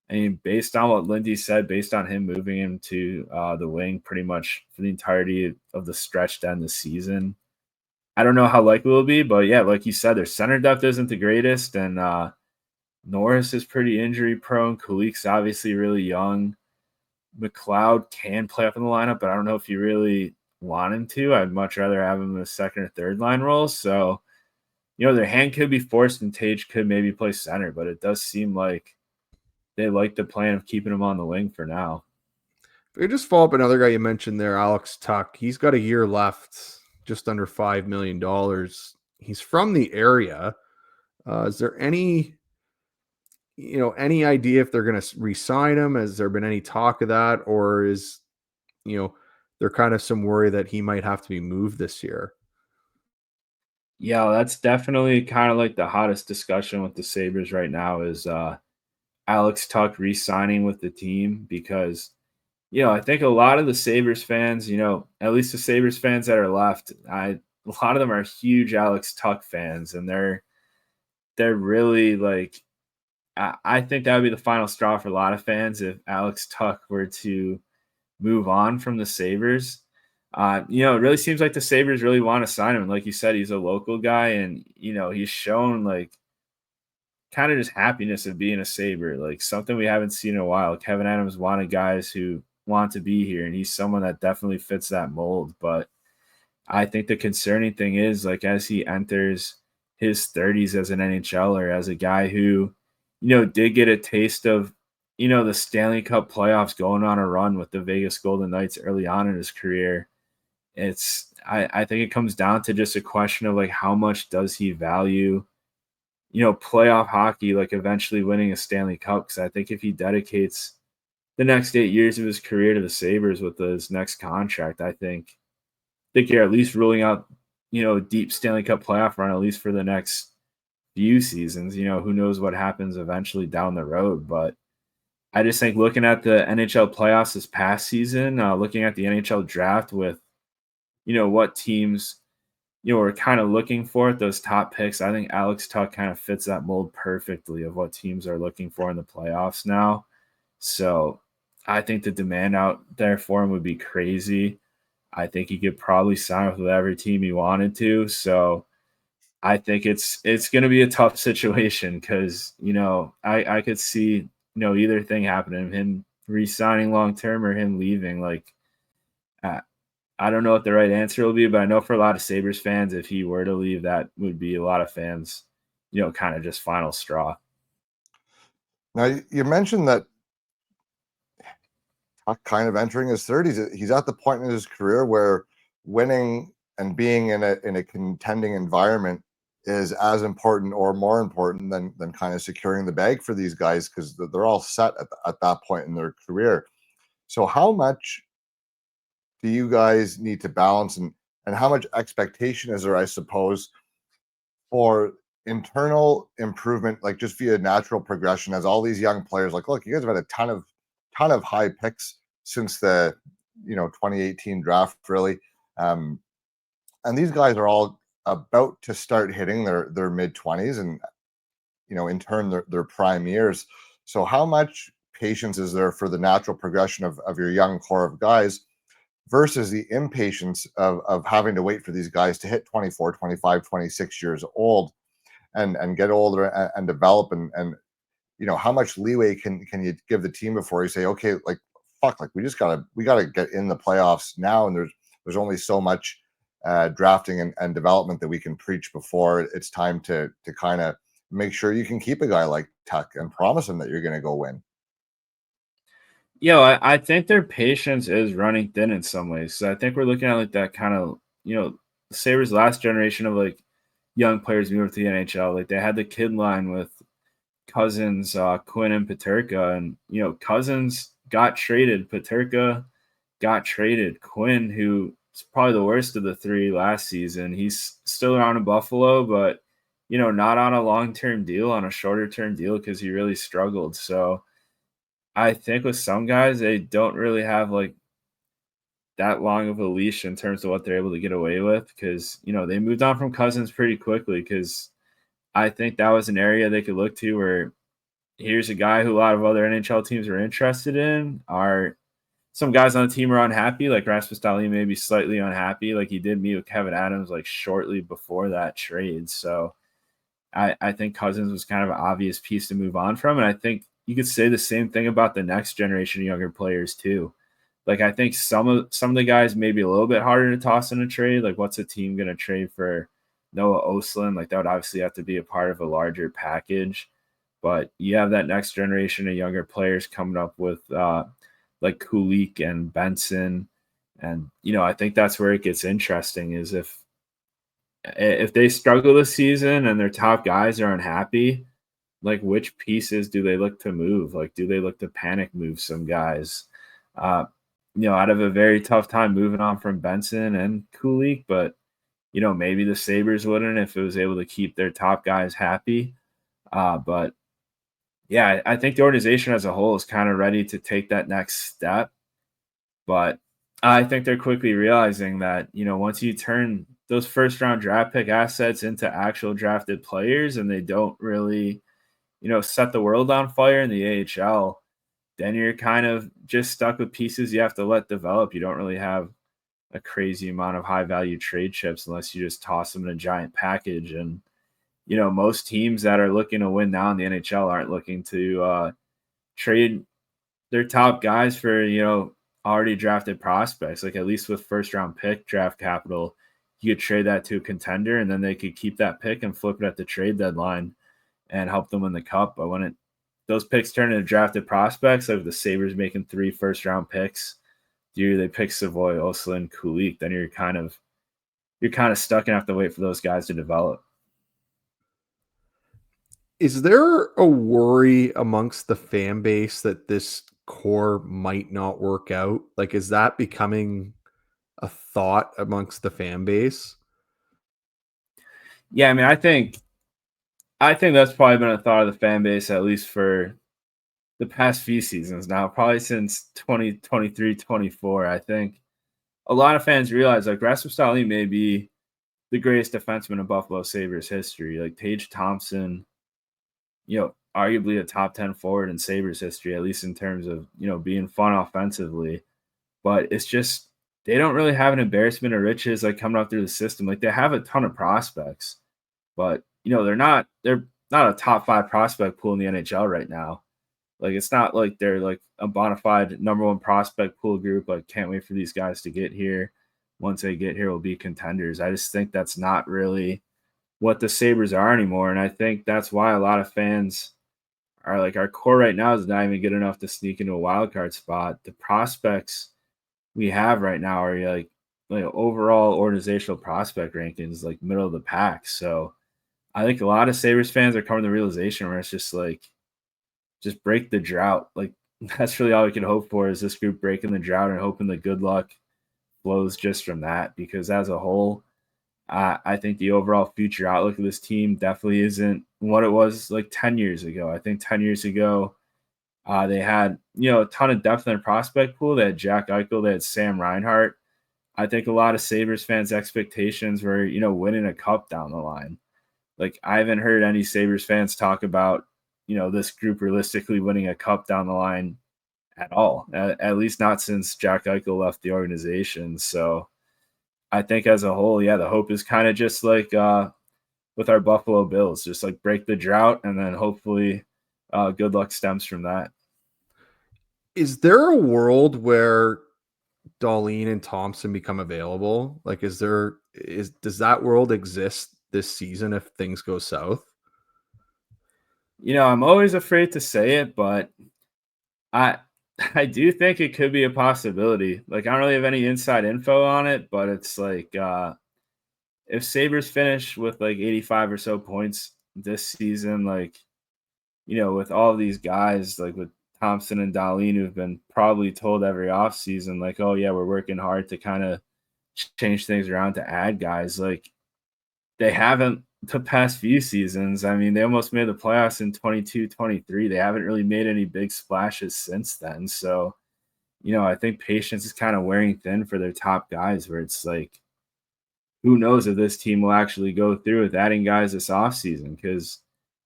I mean, based on what Lindy said, based on him moving him to the wing pretty much for the entirety of the stretch to end the season, I don't know how likely it will be. But yeah, like you said, their center depth isn't the greatest, and Norris is pretty injury prone. Kulich's obviously really young. McLeod can play up in the lineup, but I don't know if you really want him to. I'd much rather have him in a second or third line role. So, their hand could be forced and Tage could maybe play center, but it does seem like they like the plan of keeping him on the wing for now. If you just follow up another guy you mentioned there, Alex Tuch. He's got a year left, just under $5 million. He's from the area. Is there any idea if they're going to re-sign him? Has there been any talk of that? Or is, there kind of some worry that he might have to be moved this year? Yeah, that's definitely kind of like the hottest discussion with the Sabres right now is Alex Tuch re-signing with the team, because, I think a lot of the Sabres fans, at least the Sabres fans that are left, a lot of them are huge Alex Tuch fans, and they're really like, I think that would be the final straw for a lot of fans if Alex Tuch were to move on from the Sabres. It really seems like the Sabres really want to sign him. Like you said, he's a local guy, and, he's shown like kind of just happiness of being a Sabre, like something we haven't seen in a while. Kevyn Adams wanted guys who want to be here, and he's someone that definitely fits that mold. But I think the concerning thing is, like, as he enters his 30s as an NHLer, as a guy who, did get a taste of, the Stanley Cup playoffs, going on a run with the Vegas Golden Knights early on in his career. I think it comes down to just a question of like, how much does he value, playoff hockey, like eventually winning a Stanley Cup? Because I think if he dedicates the next 8 years of his career to the Sabres with his next contract, I think you're at least ruling out, a deep Stanley Cup playoff run, at least for the next few seasons. Who knows what happens eventually down the road. But I just think looking at the NHL playoffs this past season, looking at the NHL draft with, what teams, were kind of looking for at those top picks, I think Alex Tuch kind of fits that mold perfectly of what teams are looking for in the playoffs now. So I think the demand out there for him would be crazy. I think he could probably sign with whatever team he wanted to. So I think it's going to be a tough situation, because, I could see, either thing happening, him re-signing long-term or him leaving. Like, I don't know what the right answer will be, but I know for a lot of Sabres fans, if he were to leave, that would be a lot of fans, kind of just final straw. Now, you mentioned that kind of entering his 30s, he's at the point in his career where winning and being in a contending environment is as important or more important than kind of securing the bag for these guys, because they're all set at that point in their career. So how much do you guys need to balance, and how much expectation is there, I suppose, for internal improvement, like just via natural progression, as all these young players, like, look, you guys have had a ton of high picks since the 2018 draft, really. And these guys are all about to start hitting their mid 20s, and in turn their prime years. So how much patience is there for the natural progression of your young core of guys versus the impatience of having to wait for these guys to hit 24, 25, 26 years old and get older and develop, and how much leeway can you give the team before you say, okay, like, fuck, like, we gotta get in the playoffs now, and there's only so much drafting and development that we can preach before it's time to kind of make sure you can keep a guy like Tuch and promise him that you're going to go win. I think their patience is running thin in some ways. So I think we're looking at like that kind of, Sabres last generation of like young players moving to the NHL. Like they had the kid line with Cozens, Quinn, and Peterka, and Cozens got traded, Peterka got traded, Quinn, who is probably the worst of the three last season, he's still around in Buffalo, but not on a long-term deal, on a shorter-term deal because he really struggled. So I think with some guys, they don't really have like that long of a leash in terms of what they're able to get away with, because they moved on from Cozens pretty quickly, because I think that was an area they could look to where here's a guy who a lot of other NHL teams are interested in. Are some guys on the team are unhappy, like Rasmus Dahlin may be slightly unhappy, like he did meet with Kevyn Adams like shortly before that trade. So I think Cozens was kind of an obvious piece to move on from, and I think you could say the same thing about the next generation of younger players too. Like I think some of the guys may be a little bit harder to toss in a trade. Like what's a team going to trade for Noah Ostlund? Like that would obviously have to be a part of a larger package. But you have that next generation of younger players coming up with like Kulich and Benson. And, I think that's where it gets interesting, is if they struggle this season and their top guys are unhappy, like which pieces do they look to move? Like, do they look to panic move some guys? I'd have a very tough time moving on from Benson and Kulich, but, maybe the Sabres wouldn't if it was able to keep their top guys happy. But yeah, I think the organization as a whole is kind of ready to take that next step. But I think they're quickly realizing that, once you turn those first round draft pick assets into actual drafted players and they don't really, set the world on fire in the AHL, then you're kind of just stuck with pieces you have to let develop. You don't really have a crazy amount of high value trade chips unless you just toss them in a giant package. And, most teams that are looking to win now in the NHL aren't looking to trade their top guys for, already drafted prospects. Like at least with first round pick draft capital, you could trade that to a contender and then they could keep that pick and flip it at the trade deadline and help them win the cup. But when those picks turn into drafted prospects, like the Sabres making 3 first round picks, they pick Savoy, Ostlund, Kulich, then you're kind of stuck and have to wait for those guys to develop. Is there a worry amongst the fan base that this core might not work out? Like, is that becoming a thought amongst the fan base? Yeah, I mean, I think that's probably been a thought of the fan base, at least for the past few seasons now, probably since 2023, 24. I think a lot of fans realize like Rasmus Dahlin may be the greatest defenseman in Buffalo Sabres history. Like Tage Thompson, arguably a top 10 forward in Sabres history, at least in terms of, being fun offensively. But it's just, they don't really have an embarrassment of riches like coming up through the system. Like they have a ton of prospects, but they're not a top 5 prospect pool in the NHL right now. Like it's not like they're like a bona fide number 1 prospect pool group. Like can't wait for these guys to get here. Once they get here, we'll be contenders. I just think that's not really what the Sabres are anymore. And I think that's why a lot of fans are like, our core right now is not even good enough to sneak into a wild card spot. The prospects we have right now are like like overall organizational prospect rankings, like middle of the pack. So I think a lot of Sabres fans are coming to the realization where it's just like, just break the drought. Like that's really all we can hope for, is this group breaking the drought and hoping the good luck flows just from that. Because as a whole, I think the overall future outlook of this team definitely isn't what it was like 10 years ago. I think 10 years ago, they had, a ton of depth in their prospect pool. They had Jack Eichel, they had Sam Reinhart. I think a lot of Sabres fans' expectations were, winning a cup down the line. Like, I haven't heard any Sabres fans talk about, this group realistically winning a cup down the line at all, at least not since Jack Eichel left the organization. So I think as a whole, the hope is kind of just like with our Buffalo Bills, just like break the drought, and then hopefully good luck stems from that. Is there a world where Dahlin and Thompson become available? Like, does that world exist this season if things go south? I'm always afraid to say it, but I do think it could be a possibility. Like, I don't really have any inside info on it, but it's like if Sabres finish with like 85 or so points this season, like, with all these guys, like with Thompson and Dahlin, who've been probably told every offseason, like, oh yeah, we're working hard to kind of change things around to add guys. Like, they haven't the past few seasons. I mean, they almost made the playoffs in 22-23. They haven't really made any big splashes since then. So, I think patience is kind of wearing thin for their top guys, where it's like, who knows if this team will actually go through with adding guys this offseason, because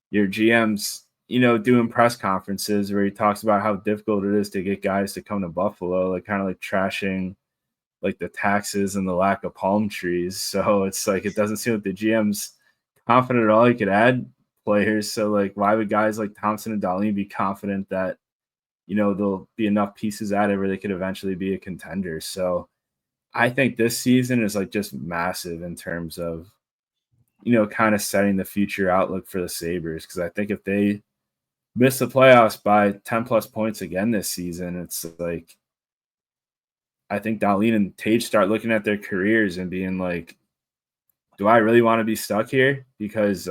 your GM's, doing press conferences where he talks about how difficult it is to get guys to come to Buffalo, like kind of like trashing like the taxes and the lack of palm trees. So it's like, it doesn't seem like the GM's confident at all he could add players. So like, why would guys like Thompson and Dahlin be confident that, there'll be enough pieces added where they could eventually be a contender? So I think this season is like just massive in terms of, kind of setting the future outlook for the Sabres. Because I think if they miss the playoffs by 10 plus points again this season, it's like, I think Dahlin and Tage start looking at their careers and being like, do I really want to be stuck here? Because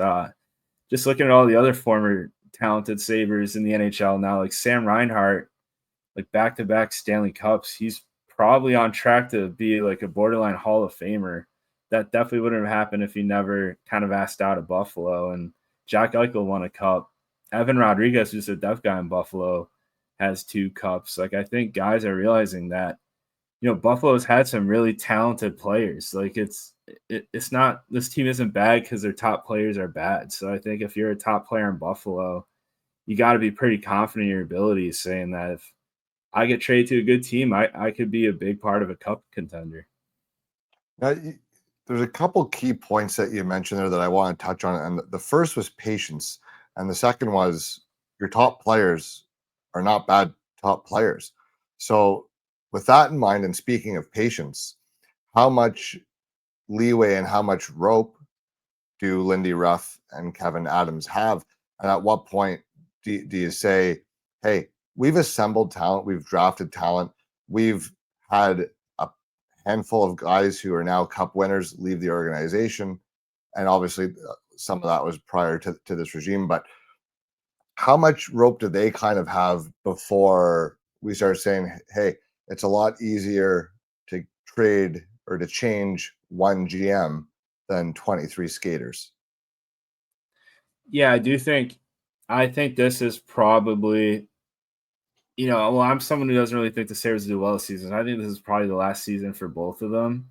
just looking at all the other former talented Sabres in the NHL now, like Sam Reinhart, like back-to-back Stanley Cups, he's probably on track to be like a borderline Hall of Famer. That definitely wouldn't have happened if he never kind of asked out of Buffalo. And Jack Eichel won a cup. Evan Rodriguez, who's a deaf guy in Buffalo, has 2 cups. Like, I think guys are realizing that, Buffalo's had some really talented players. Like, it's not, this team isn't bad because their top players are bad. So I think if you're a top player in Buffalo, you got to be pretty confident in your abilities, saying that if I get traded to a good team, I could be a big part of a cup contender. Now, there's a couple key points that you mentioned there that I want to touch on. And the first was patience. And the second was your top players are not bad top players. So with that in mind, and speaking of patience, how much leeway and how much rope do Lindy, Ruff, and Kevyn Adams have? And at what point do you say, hey, we've assembled talent, we've drafted talent, we've had a handful of guys who are now cup winners leave the organization, and obviously some of that was prior to this regime, but how much rope do they kind of have before we start saying, hey, it's a lot easier to trade or to change one GM than 23 skaters? Yeah, I think this is probably, well, I'm someone who doesn't really think the Sabres do well this season. I think this is probably the last season for both of them.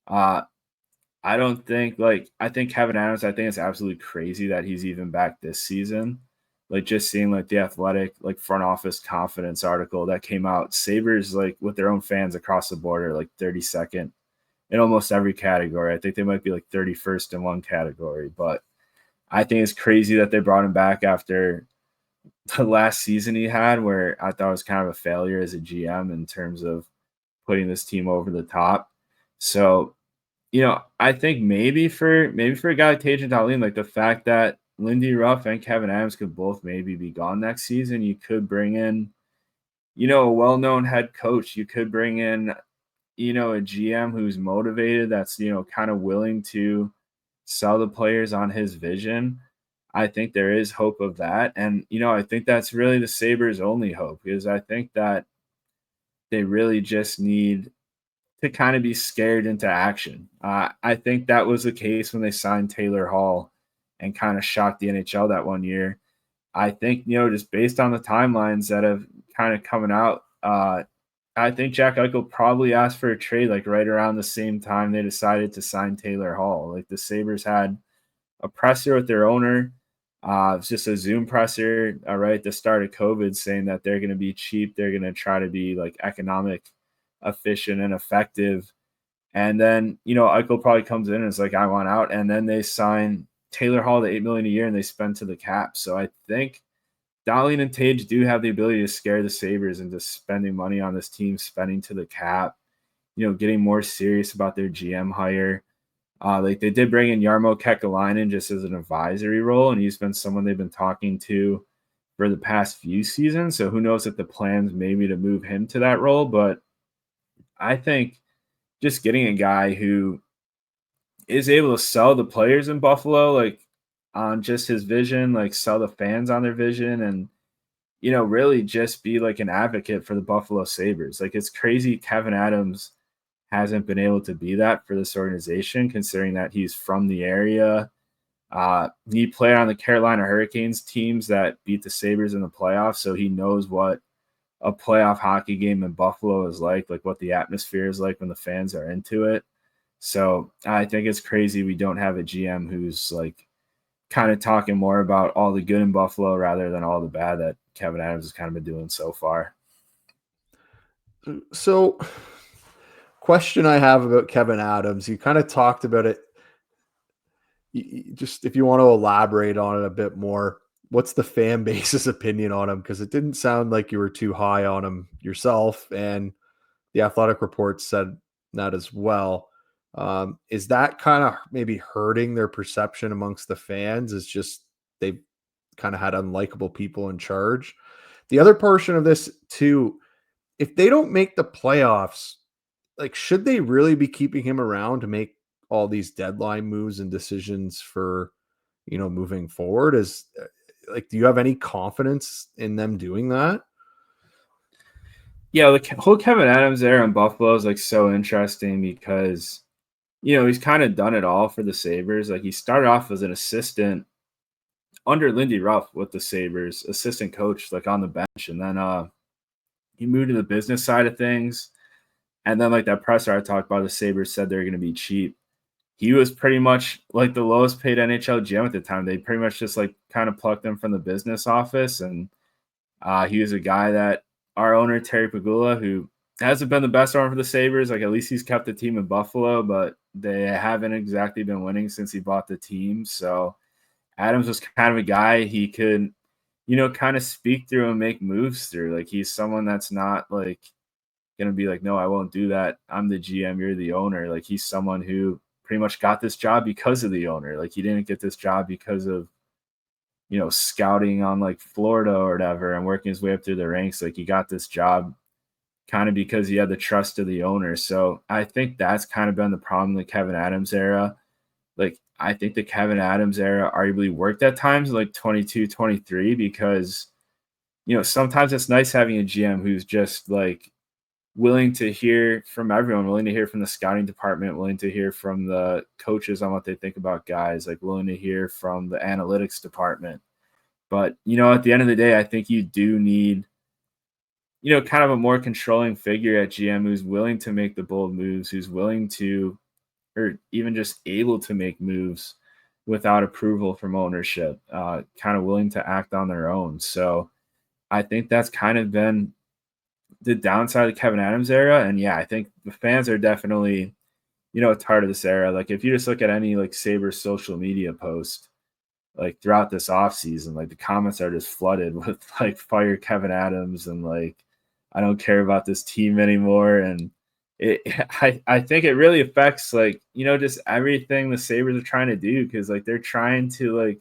I don't think, I think Kevyn Adams, I think it's absolutely crazy that he's even back this season. Like, just seeing like the Athletic, like front office confidence article that came out, Sabres, like with their own fans across the border, like 32nd in almost every category. I think they might be like 31st in one category, but I think it's crazy that they brought him back after the last season he had, where I thought it was kind of a failure as a GM in terms of putting this team over the top. So, I think maybe for a guy like Tage and Dahlin, like the fact that Lindy, Ruff, and Kevyn Adams could both maybe be gone next season, you could bring in, a well-known head coach. You could bring in, a GM who's motivated, that's, kind of willing to sell the players on his vision, I think there is hope of that. And, I think that's really the Sabres' only hope, because I think that they really just need to kind of be scared into action. I think that was the case when they signed Taylor Hall and kind of shocked the NHL that one year. I think, just based on the timelines that have kind of coming out, I think Jack Eichel probably asked for a trade like right around the same time they decided to sign Taylor Hall. Like the Sabres had a presser with their owner. It's just a Zoom presser right at the start of COVID, saying that they're going to be cheap. They're going to try to be like economic, efficient, and effective. And then, Eichel probably comes in and is like, I want out. And then they sign Taylor Hall to $8 million a year and they spend to the cap. So I think Dahlin and Tage do have the ability to scare the Sabres into spending money on this team, spending to the cap, getting more serious about their GM hire. Like they did bring in Jarmo Kekalainen just as an advisory role, and he's been someone they've been talking to for the past few seasons. So who knows if the plans maybe to move him to that role. But I think just getting a guy who is able to sell the players in Buffalo, like on just his vision, like sell the fans on their vision, and really just be like an advocate for the Buffalo Sabres. Like it's crazy Kevyn Adams hasn't been able to be that for this organization, considering that he's from the area. He played on the Carolina Hurricanes teams that beat the Sabres in the playoffs, so he knows what a playoff hockey game in Buffalo is like what the atmosphere is like when the fans are into it. So I think it's crazy we don't have a GM who's like kind of talking more about all the good in Buffalo rather than all the bad that Kevyn Adams has kind of been doing so far. So, question I have about Kevyn Adams, you kind of talked about it. Just if you want to elaborate on it a bit more, what's the fan base's opinion on him? Because it didn't sound like you were too high on him yourself, and the Athletic Report said that as well. Is that kind of maybe hurting their perception amongst the fans? Is just they've kind of had unlikable people in charge. The other portion of this too, if they don't make the playoffs, like should they really be keeping him around to make all these deadline moves and decisions for, moving forward? Is like, do you have any confidence in them doing that? Yeah, the whole Kevyn Adams era in Buffalo is like so interesting because he's kind of done it all for the Sabres. Like he started off as an assistant under Lindy Ruff with the Sabres, assistant coach, like on the bench. And then he moved to the business side of things. And then like that presser I talked about, the Sabres said they're going to be cheap. He was pretty much like the lowest paid NHL GM at the time. They pretty much just like kind of plucked him from the business office. And he was a guy that our owner, Terry Pagula, who hasn't been the best owner for the Sabres. Like at least he's kept the team in Buffalo, but they haven't exactly been winning since he bought the team. So Adams was kind of a guy he could, kind of speak through and make moves through. Like he's someone that's not like going to be like, no, I won't do that. I'm the GM, you're the owner. Like he's someone who pretty much got this job because of the owner. Like he didn't get this job because of, scouting on like Florida or whatever and working his way up through the ranks. Like he got this job kind of because he had the trust of the owner. So I think that's kind of been the problem in the Kevyn Adams era. Like I think the Kevyn Adams era arguably worked at times like 22, 23, because, sometimes it's nice having a GM who's just like willing to hear from everyone, willing to hear from the scouting department, willing to hear from the coaches on what they think about guys, like willing to hear from the analytics department. But, at the end of the day, I think you do need, kind of a more controlling figure at GM who's willing to make the bold moves, who's willing to, or even just able to make moves without approval from ownership, kind of willing to act on their own. So I think that's kind of been the downside of the Kevyn Adams era. And yeah, I think the fans are definitely, tired of this era. Like if you just look at any like Sabres social media post, like throughout this offseason, like the comments are just flooded with like fire Kevyn Adams and like, I don't care about this team anymore. And I think it really affects like, just everything the Sabres are trying to do. Cause like they're trying to like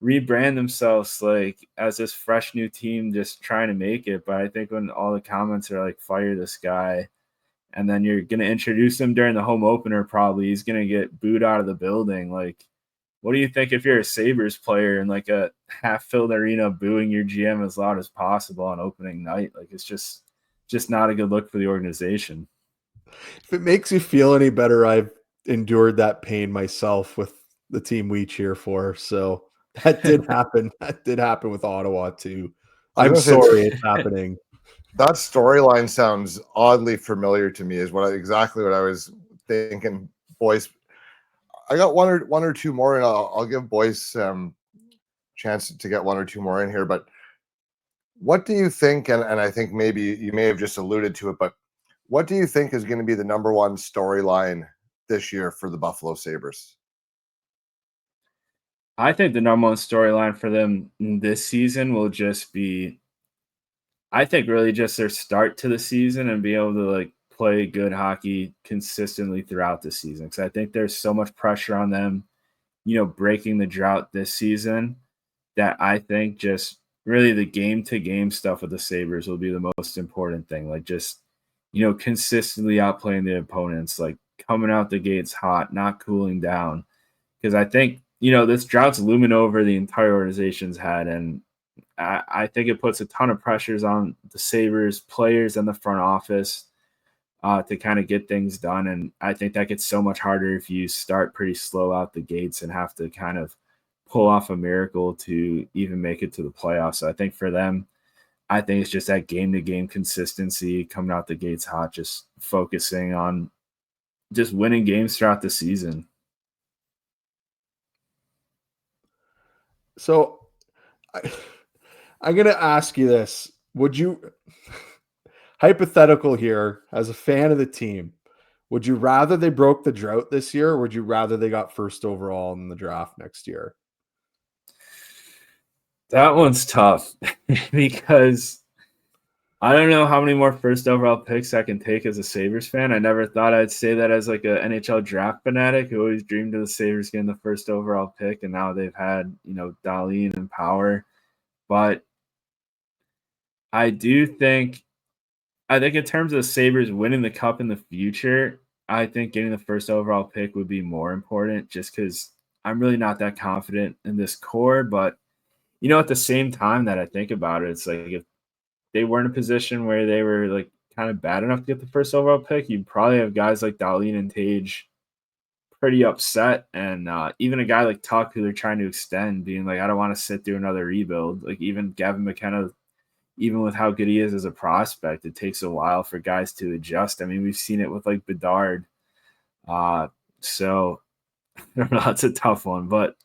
rebrand themselves like as this fresh new team just trying to make it. But I think when all the comments are like fire this guy and then you're going to introduce him during the home opener. Probably he's going to get booed out of the building. Like, what do you think if you're a Sabres player in like a half-filled arena booing your GM as loud as possible on opening night? Like, it's just not a good look for the organization. If it makes you feel any better, I've endured that pain myself with the team we cheer for. So that did happen. That did happen with Ottawa too. I'm sorry it's happening. That storyline sounds oddly familiar to me. Is exactly what I was thinking, boys. I got one or two more, and I'll give Boyce chance to get one or two more in here. But what do you think? And I think maybe you may have just alluded to it, but what do you think is going to be the number one storyline this year for the Buffalo Sabres? I think the number one storyline for them this season will just be, I think, really just their start to the season and be able to like play good hockey consistently throughout the season. Because I think there's so much pressure on them, breaking the drought this season, that I think just really the game-to-game stuff with the Sabres will be the most important thing. Like just, consistently outplaying the opponents, like coming out the gates hot, not cooling down. Because I think, this drought's looming over the entire organization's head, and I think it puts a ton of pressures on the Sabres players and the front office to kind of get things done. And I think that gets so much harder if you start pretty slow out the gates and have to kind of pull off a miracle to even make it to the playoffs. So I think for them, I think it's just that game-to-game consistency, coming out the gates hot, just focusing on just winning games throughout the season. So I'm going to ask you this. Would you, hypothetical here, as a fan of the team, would you rather they broke the drought this year, or would you rather they got first overall in the draft next year? That one's tough because I don't know how many more first overall picks I can take as a Sabres fan. I never thought I'd say that as like an NHL draft fanatic who always dreamed of the Sabres getting the first overall pick, and now they've had, Dahlin and Power. But I think in terms of the Sabres winning the cup in the future, I think getting the first overall pick would be more important, just because I'm really not that confident in this core. But, at the same time that I think about it, it's like if they were in a position where they were like kind of bad enough to get the first overall pick, you'd probably have guys like Dahlin and Tage pretty upset. And even a guy like Tuch, who they're trying to extend, being like, I don't want to sit through another rebuild. Like even Gavin McKenna, even with how good he is as a prospect, it takes a while for guys to adjust. I mean, we've seen it with like Bedard. So I don't know, that's a tough one, but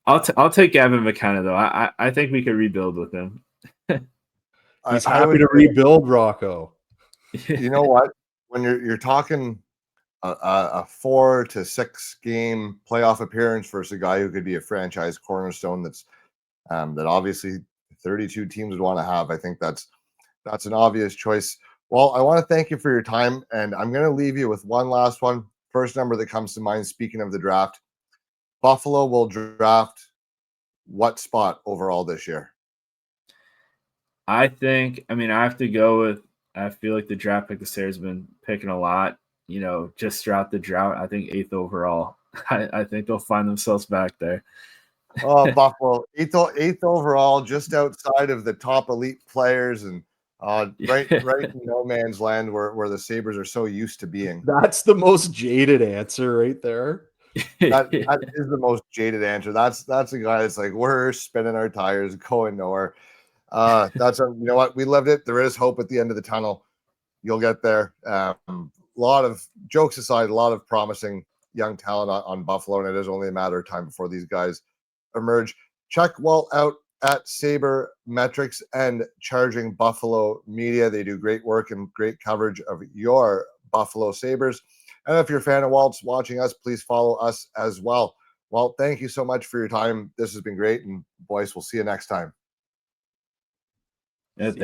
I'll take Gavin McKenna though. I think we could rebuild with him. He's happy to rebuild, Rocco. You know what? When you're talking a 4 to 6 game playoff appearance versus a guy who could be a franchise cornerstone, that obviously 32 teams would want to have, I think that's an obvious choice. Well, I want to thank you for your time, and I'm going to leave you with one last one. First number that comes to mind, speaking of the draft, Buffalo will draft what spot overall this year? I have to go with, I feel like the draft pick the Sabres have been picking a lot, just throughout the drought. I think 8th overall. I think they'll find themselves back there. Oh, Buffalo, 8th overall, just outside of the top elite players, and right in no man's land where the Sabres are so used to being. That's the most jaded answer right there. That is the most jaded answer. That's a guy that's like, we're spinning our tires, going nowhere. You know what? We lived it. There is hope at the end of the tunnel. You'll get there. A lot of jokes aside, a lot of promising young talent on Buffalo, and it is only a matter of time before these guys emerge. Check Walt out at Sabremetrix and Charging Buffalo Media. They do great work and great coverage of your Buffalo Sabres. And if you're a fan of Walt's watching us, please follow us as well. Walt, thank you so much for your time. This has been great. And boys, we'll see you next time. Yeah, thanks.